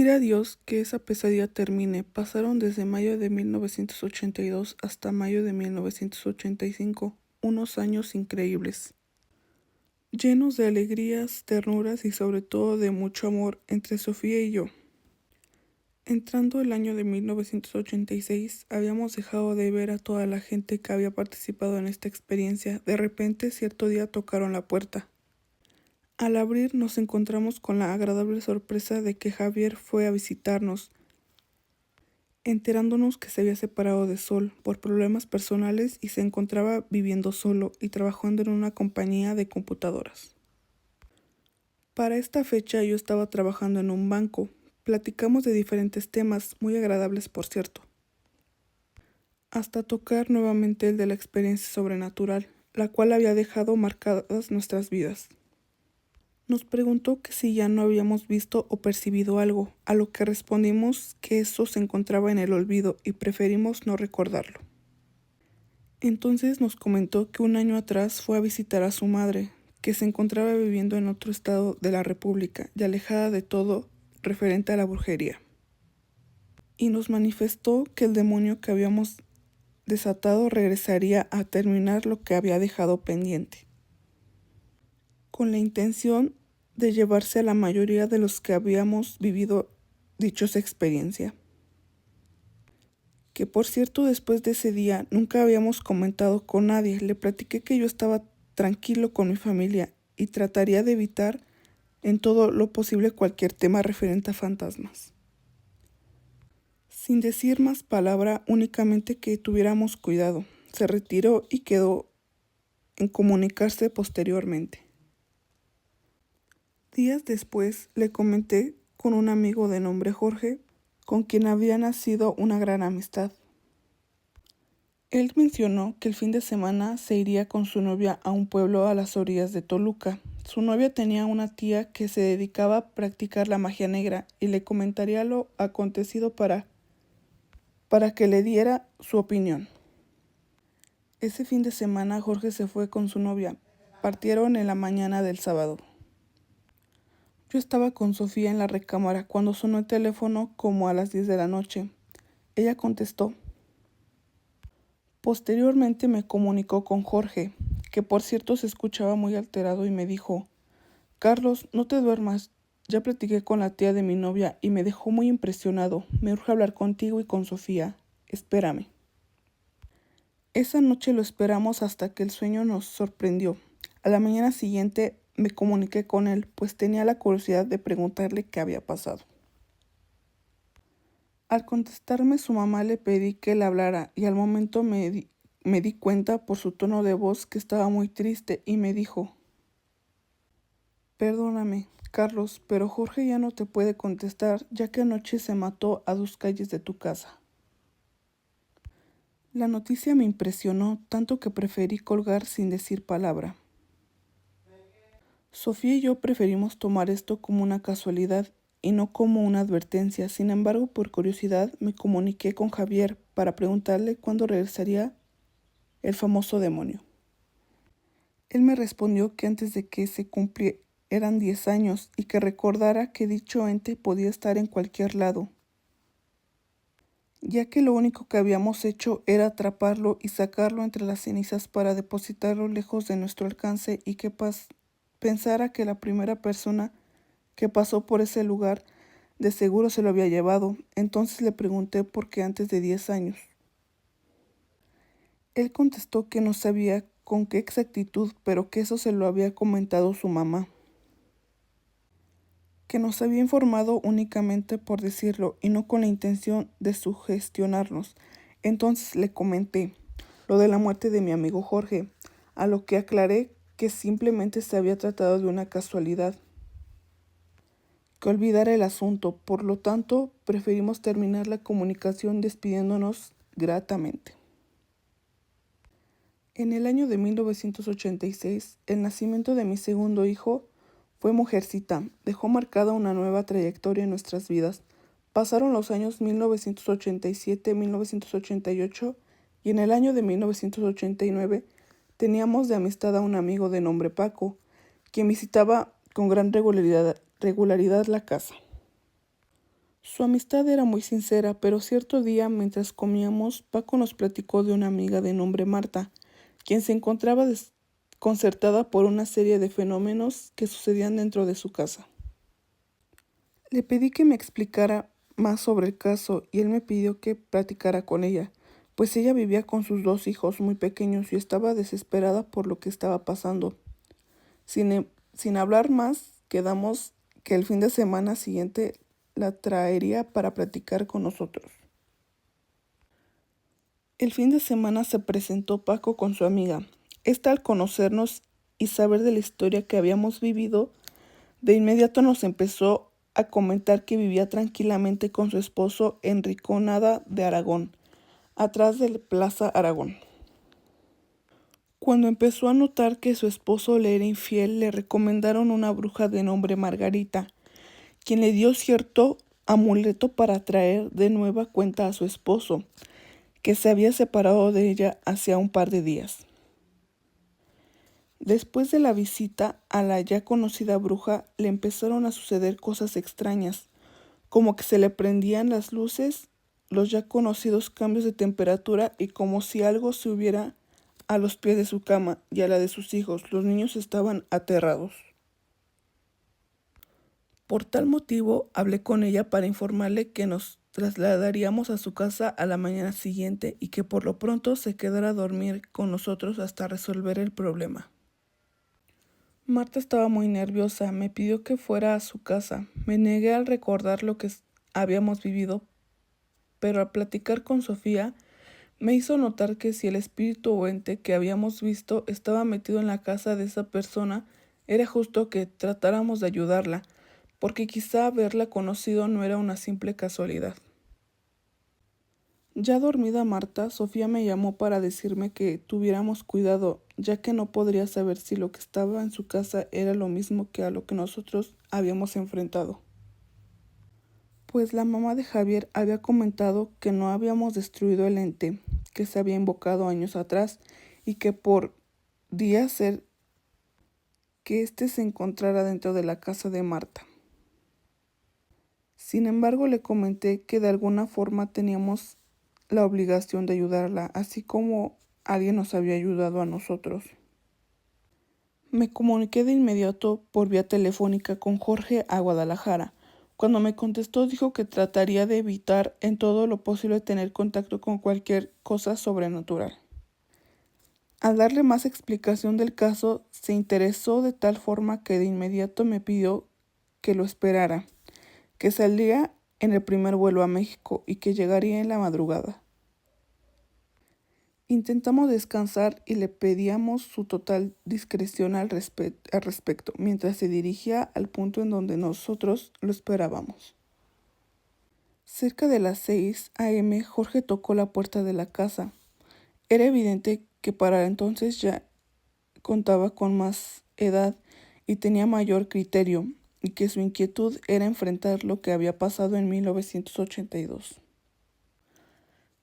Pedir a Dios que esa pesadilla termine. Pasaron desde mayo de 1982 hasta mayo de 1985, unos años increíbles, llenos de alegrías, ternuras y sobre todo de mucho amor entre Sofía y yo. Entrando el año de 1986, habíamos dejado de ver a toda la gente que había participado en esta experiencia. De repente, cierto día tocaron la puerta. Al abrir nos encontramos con la agradable sorpresa de que Javier fue a visitarnos, enterándonos que se había separado de Sol por problemas personales y se encontraba viviendo solo y trabajando en una compañía de computadoras. Para esta fecha yo estaba trabajando en un banco. Platicamos de diferentes temas, muy agradables por cierto, hasta tocar nuevamente el de la experiencia sobrenatural, la cual había dejado marcadas nuestras vidas. Nos preguntó que si ya no habíamos visto o percibido algo, a lo que respondimos que eso se encontraba en el olvido y preferimos no recordarlo. Entonces nos comentó que un año atrás fue a visitar a su madre, que se encontraba viviendo en otro estado de la República y alejada de todo referente a la brujería. Y nos manifestó que el demonio que habíamos desatado regresaría a terminar lo que había dejado pendiente, con la intención de llevarse a la mayoría de los que habíamos vivido dichosa experiencia. Que por cierto, después de ese día nunca habíamos comentado con nadie. Le platiqué que yo estaba tranquilo con mi familia y trataría de evitar en todo lo posible cualquier tema referente a fantasmas. Sin decir más palabra, únicamente que tuviéramos cuidado. Se retiró y quedó en comunicarse posteriormente. Días después le comenté con un amigo de nombre Jorge, con quien había nacido una gran amistad. Él mencionó que el fin de semana se iría con su novia a un pueblo a las orillas de Toluca. Su novia tenía una tía que se dedicaba a practicar la magia negra y le comentaría lo acontecido para que le diera su opinión. Ese fin de semana Jorge se fue con su novia. Partieron en la mañana del sábado. Yo estaba con Sofía en la recámara cuando sonó el teléfono como a las 10 de la noche. Ella contestó. Posteriormente me comunicó con Jorge, que por cierto se escuchaba muy alterado y me dijo, Carlos, no te duermas, ya platiqué con la tía de mi novia y me dejó muy impresionado, me urge hablar contigo y con Sofía, espérame. Esa noche lo esperamos hasta que el sueño nos sorprendió. A la mañana siguiente me comuniqué con él, pues tenía la curiosidad de preguntarle qué había pasado. Al contestarme su mamá le pedí que le hablara y al momento me di cuenta por su tono de voz que estaba muy triste y me dijo, perdóname, Carlos, pero Jorge ya no te puede contestar ya que anoche se mató a 2 calles de tu casa. La noticia me impresionó tanto que preferí colgar sin decir palabra. Sofía y yo preferimos tomar esto como una casualidad y no como una advertencia. Sin embargo, por curiosidad, me comuniqué con Javier para preguntarle cuándo regresaría el famoso demonio. Él me respondió que antes de que se cumplieran 10 años y que recordara que dicho ente podía estar en cualquier lado, ya que lo único que habíamos hecho era atraparlo y sacarlo entre las cenizas para depositarlo lejos de nuestro alcance y que pensara que la primera persona que pasó por ese lugar de seguro se lo había llevado. Entonces le pregunté por qué antes de 10 años. Él contestó que no sabía con qué exactitud, pero que eso se lo había comentado su mamá, que nos había informado únicamente por decirlo y no con la intención de sugestionarnos. Entonces le comenté lo de la muerte de mi amigo Jorge, a lo que aclaré que simplemente se había tratado de una casualidad, que olvidara el asunto, por lo tanto preferimos terminar la comunicación despidiéndonos gratamente. En el año de 1986, el nacimiento de mi segundo hijo fue Mujercita, dejó marcada una nueva trayectoria en nuestras vidas. Pasaron los años 1987, 1988 y en el año de 1989 teníamos de amistad a un amigo de nombre Paco, quien visitaba con gran regularidad la casa. Su amistad era muy sincera, pero cierto día, mientras comíamos, Paco nos platicó de una amiga de nombre Marta, quien se encontraba desconcertada por una serie de fenómenos que sucedían dentro de su casa. Le pedí que me explicara más sobre el caso y él me pidió que platicara con ella, pues ella vivía con sus dos hijos muy pequeños y estaba desesperada por lo que estaba pasando. Sin hablar más, quedamos que el fin de semana siguiente la traería para platicar con nosotros. El fin de semana se presentó Paco con su amiga. Esta, al conocernos y saber de la historia que habíamos vivido, de inmediato nos empezó a comentar que vivía tranquilamente con su esposo en Rinconada de Aragón, atrás de Plaza Aragón. Cuando empezó a notar que su esposo le era infiel, le recomendaron una bruja de nombre Margarita, quien le dio cierto amuleto para traer de nueva cuenta a su esposo, que se había separado de ella hacía un par de días. Después de la visita a la ya conocida bruja, le empezaron a suceder cosas extrañas, como que se le prendían las luces, los ya conocidos cambios de temperatura y como si algo se hubiera a los pies de su cama y a la de sus hijos. Los niños estaban aterrados. Por tal motivo, hablé con ella para informarle que nos trasladaríamos a su casa a la mañana siguiente y que por lo pronto se quedara a dormir con nosotros hasta resolver el problema. Marta estaba muy nerviosa, me pidió que fuera a su casa. Me negué al recordar lo que habíamos vivido, pero al platicar con Sofía, me hizo notar que si el espíritu o ente que habíamos visto estaba metido en la casa de esa persona, era justo que tratáramos de ayudarla, porque quizá haberla conocido no era una simple casualidad. Ya dormida Marta, Sofía me llamó para decirme que tuviéramos cuidado, ya que no podría saber si lo que estaba en su casa era lo mismo que a lo que nosotros habíamos enfrentado. Pues la mamá de Javier había comentado que no habíamos destruido el ente que se había invocado años atrás y que podría ser que éste se encontrara dentro de la casa de Marta. Sin embargo, le comenté que de alguna forma teníamos la obligación de ayudarla, así como alguien nos había ayudado a nosotros. Me comuniqué de inmediato por vía telefónica con Jorge a Guadalajara. Cuando me contestó dijo que trataría de evitar en todo lo posible tener contacto con cualquier cosa sobrenatural. Al darle más explicación del caso, se interesó de tal forma que de inmediato me pidió que lo esperara, que saldría en el primer vuelo a México y que llegaría en la madrugada. Intentamos descansar y le pedíamos su total discreción al respecto, mientras se dirigía al punto en donde nosotros lo esperábamos. Cerca de las 6 a.m., Jorge tocó la puerta de la casa. Era evidente que para entonces ya contaba con más edad y tenía mayor criterio, y que su inquietud era enfrentar lo que había pasado en 1982.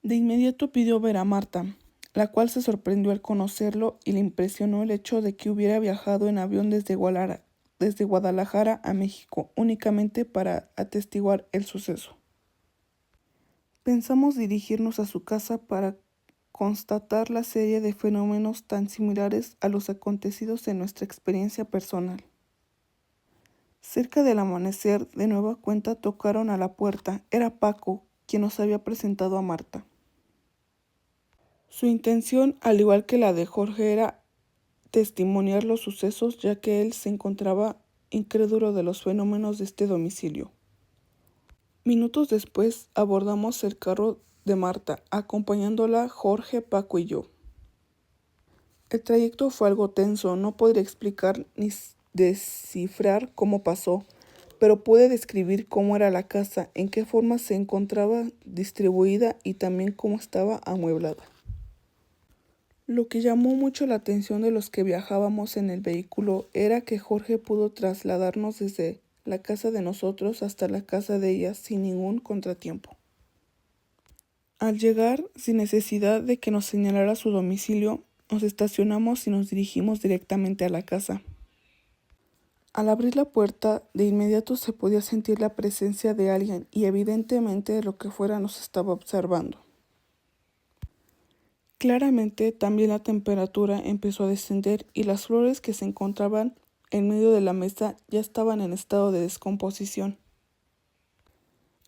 De inmediato pidió ver a Marta, la cual se sorprendió al conocerlo y le impresionó el hecho de que hubiera viajado en avión desde Guadalajara a México únicamente para atestiguar el suceso. Pensamos dirigirnos a su casa para constatar la serie de fenómenos tan similares a los acontecidos en nuestra experiencia personal. Cerca del amanecer, de nueva cuenta tocaron a la puerta. Era Paco, quien nos había presentado a Marta. Su intención, al igual que la de Jorge, era testimoniar los sucesos, ya que él se encontraba incrédulo de los fenómenos de este domicilio. Minutos después abordamos el carro de Marta, acompañándola Jorge, Paco y yo. El trayecto fue algo tenso, no podría explicar ni descifrar cómo pasó, pero pude describir cómo era la casa, en qué forma se encontraba distribuida y también cómo estaba amueblada. Lo que llamó mucho la atención de los que viajábamos en el vehículo era que Jorge pudo trasladarnos desde la casa de nosotros hasta la casa de ella sin ningún contratiempo. Al llegar, sin necesidad de que nos señalara su domicilio, nos estacionamos y nos dirigimos directamente a la casa. Al abrir la puerta, de inmediato se podía sentir la presencia de alguien y evidentemente lo que fuera nos estaba observando. Claramente también la temperatura empezó a descender y las flores que se encontraban en medio de la mesa ya estaban en estado de descomposición,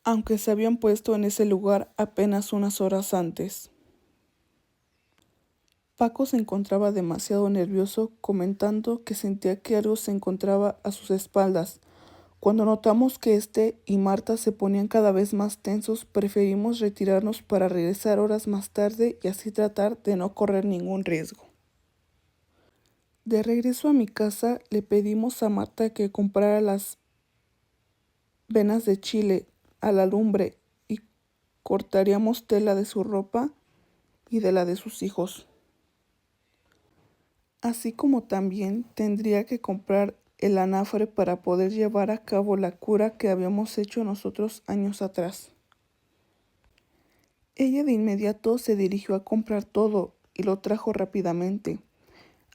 aunque se habían puesto en ese lugar apenas unas horas antes. Paco se encontraba demasiado nervioso, comentando que sentía que algo se encontraba a sus espaldas. Cuando notamos que este y Marta se ponían cada vez más tensos, preferimos retirarnos para regresar horas más tarde y así tratar de no correr ningún riesgo. De regreso a mi casa, le pedimos a Marta que comprara las venas de chile a la lumbre y cortaríamos tela de su ropa y de la de sus hijos. Así como también tendría que comprar el anafre para poder llevar a cabo la cura que habíamos hecho nosotros años atrás. Ella de inmediato se dirigió a comprar todo y lo trajo rápidamente.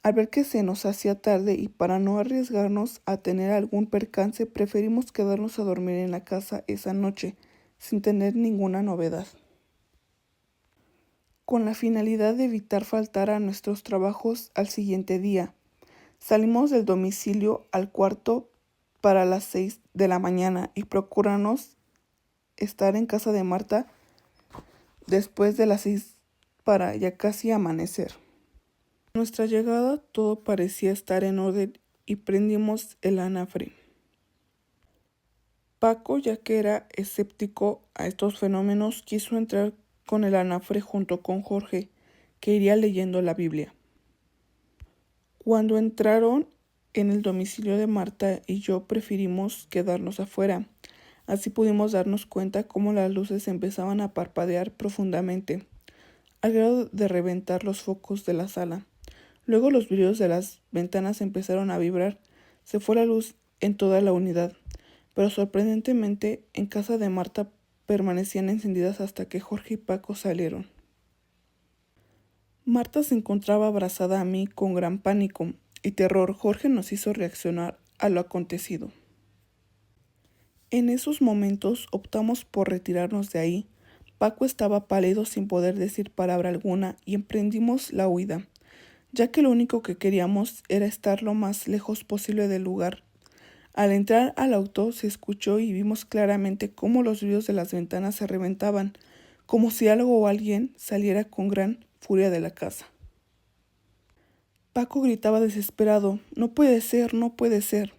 Al ver que se nos hacía tarde y para no arriesgarnos a tener algún percance, preferimos quedarnos a dormir en la casa esa noche, sin tener ninguna novedad. Con la finalidad de evitar faltar a nuestros trabajos al siguiente día, salimos del domicilio al cuarto para las 6 de la mañana y procuramos estar en casa de Marta después de las 6 para ya casi amanecer. A nuestra llegada todo parecía estar en orden y prendimos el anafre. Paco, ya que era escéptico a estos fenómenos, quiso entrar con el anafre junto con Jorge, que iría leyendo la Biblia. Cuando entraron en el domicilio de Marta y yo preferimos quedarnos afuera. Así pudimos darnos cuenta cómo las luces empezaban a parpadear profundamente, al grado de reventar los focos de la sala. Luego los vidrios de las ventanas empezaron a vibrar. Se fue la luz en toda la unidad, pero sorprendentemente en casa de Marta permanecían encendidas hasta que Jorge y Paco salieron. Marta se encontraba abrazada a mí con gran pánico y terror. Jorge nos hizo reaccionar a lo acontecido. En esos momentos optamos por retirarnos de ahí. Paco estaba pálido sin poder decir palabra alguna y emprendimos la huida, ya que lo único que queríamos era estar lo más lejos posible del lugar. Al entrar al auto se escuchó y vimos claramente cómo los vidrios de las ventanas se reventaban, como si algo o alguien saliera con gran furia de la casa. Paco gritaba desesperado: «No puede ser, no puede ser».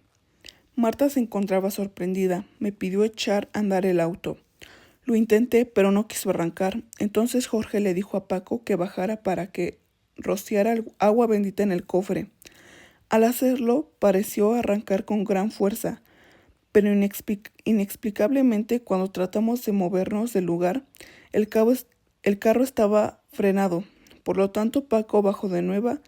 Marta se encontraba sorprendida. Me pidió echar a andar el auto. Lo intenté, pero no quiso arrancar. Entonces Jorge le dijo a Paco que bajara para que rociara agua bendita en el cofre. Al hacerlo, pareció arrancar con gran fuerza, pero inexplicablemente cuando tratamos de movernos del lugar, el carro estaba frenado. Por lo tanto, Paco bajó de nueva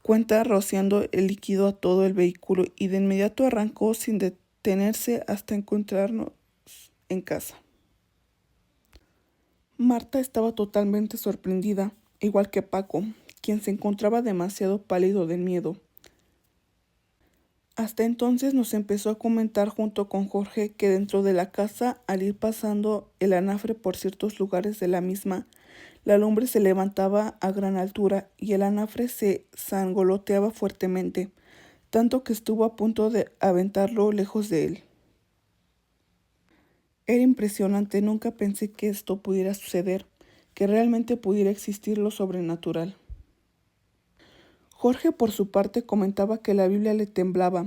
cuenta rociando el líquido a todo el vehículo y de inmediato arrancó sin detenerse hasta encontrarnos en casa. Marta estaba totalmente sorprendida, igual que Paco, quien se encontraba demasiado pálido de miedo. Hasta entonces nos empezó a comentar junto con Jorge que dentro de la casa, al ir pasando el anafre por ciertos lugares de la misma, la lumbre se levantaba a gran altura y el anafre se zangoloteaba fuertemente, tanto que estuvo a punto de aventarlo lejos de él. Era impresionante, nunca pensé que esto pudiera suceder, que realmente pudiera existir lo sobrenatural. Jorge, por su parte, comentaba que la Biblia le temblaba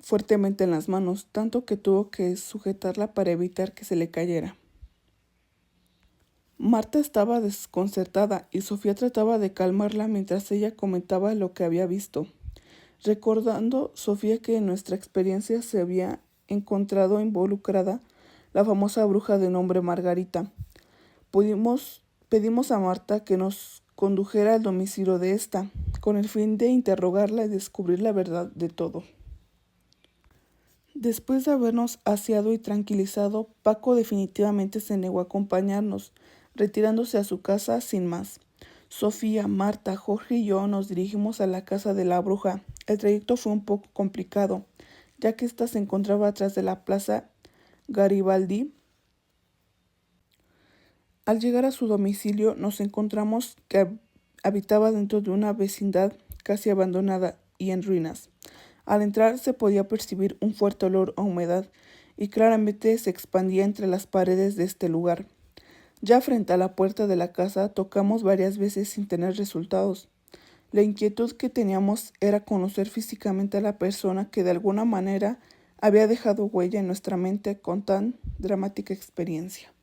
fuertemente en las manos, tanto que tuvo que sujetarla para evitar que se le cayera. Marta estaba desconcertada y Sofía trataba de calmarla mientras ella comentaba lo que había visto. Recordando Sofía que en nuestra experiencia se había encontrado involucrada la famosa bruja de nombre Margarita. Pedimos a Marta que nos condujera al domicilio de esta, con el fin de interrogarla y descubrir la verdad de todo. Después de habernos aseado y tranquilizado, Paco definitivamente se negó a acompañarnos, retirándose a su casa sin más. Sofía, Marta, Jorge y yo nos dirigimos a la casa de la bruja. El trayecto fue un poco complicado, ya que ésta se encontraba atrás de la Plaza Garibaldi. Al llegar a su domicilio nos encontramos que habitaba dentro de una vecindad casi abandonada y en ruinas. Al entrar se podía percibir un fuerte olor a humedad y claramente se expandía entre las paredes de este lugar. Ya frente a la puerta de la casa tocamos varias veces sin tener resultados. La inquietud que teníamos era conocer físicamente a la persona que de alguna manera había dejado huella en nuestra mente con tan dramática experiencia.